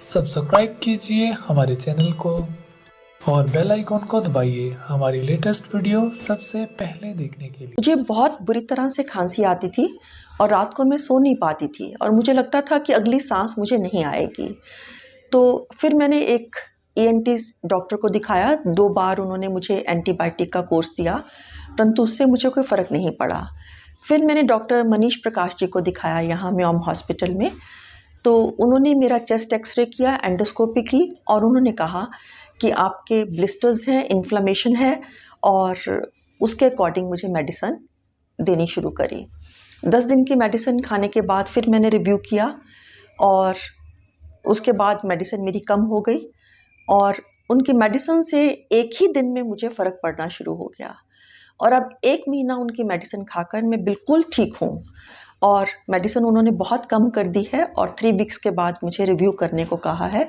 Subscribe कीजिए हमारे channel को और बेल आइकॉन को दबाइए हमारी लेटेस्ट वीडियो सबसे पहले देखने के लिए। मुझे बहुत बुरी तरह से खांसी आती थी और रात को मैं सो नहीं पाती थी और मुझे लगता था कि अगली सांस मुझे नहीं आएगी। तो फिर मैंने एक ENT डॉक्टर को दिखाया। 2 बार उन्होंने मुझे एंटीबायोटिक का कोर्स दिया, परंतु उससे मुझे कोई फ़र्क नहीं पड़ा। फिर मैंने डॉक्टर मनीष प्रकाश जी को दिखाया यहाँ म्योम हॉस्पिटल में। तो उन्होंने मेरा चेस्ट एक्सरे किया, एंडोस्कोपी की और उन्होंने कहा कि आपके ब्लिस्टर्स हैं, इन्फ्लेमेशन है और उसके अकॉर्डिंग मुझे मेडिसिन देनी शुरू करी। 10 दिन की मेडिसिन खाने के बाद फिर मैंने रिव्यू किया और उसके बाद मेडिसिन मेरी कम हो गई और उनकी मेडिसिन से एक ही दिन में मुझे फ़र्क पड़ना शुरू हो गया और अब 1 महीना उनकी मेडिसिन खाकर मैं बिल्कुल ठीक हूँ और मेडिसिन उन्होंने बहुत कम कर दी है और 3 वीक्स के बाद मुझे रिव्यू करने को कहा है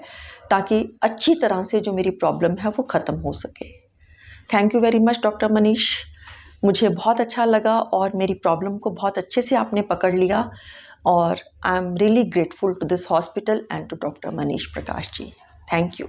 ताकि अच्छी तरह से जो मेरी प्रॉब्लम है वो ख़त्म हो सके। Thank you very much doctor Manish, मुझे बहुत अच्छा लगा और मेरी प्रॉब्लम को बहुत अच्छे से आपने पकड़ लिया और I am really grateful to this hospital and to doctor Manish Prakash ji. Thank you.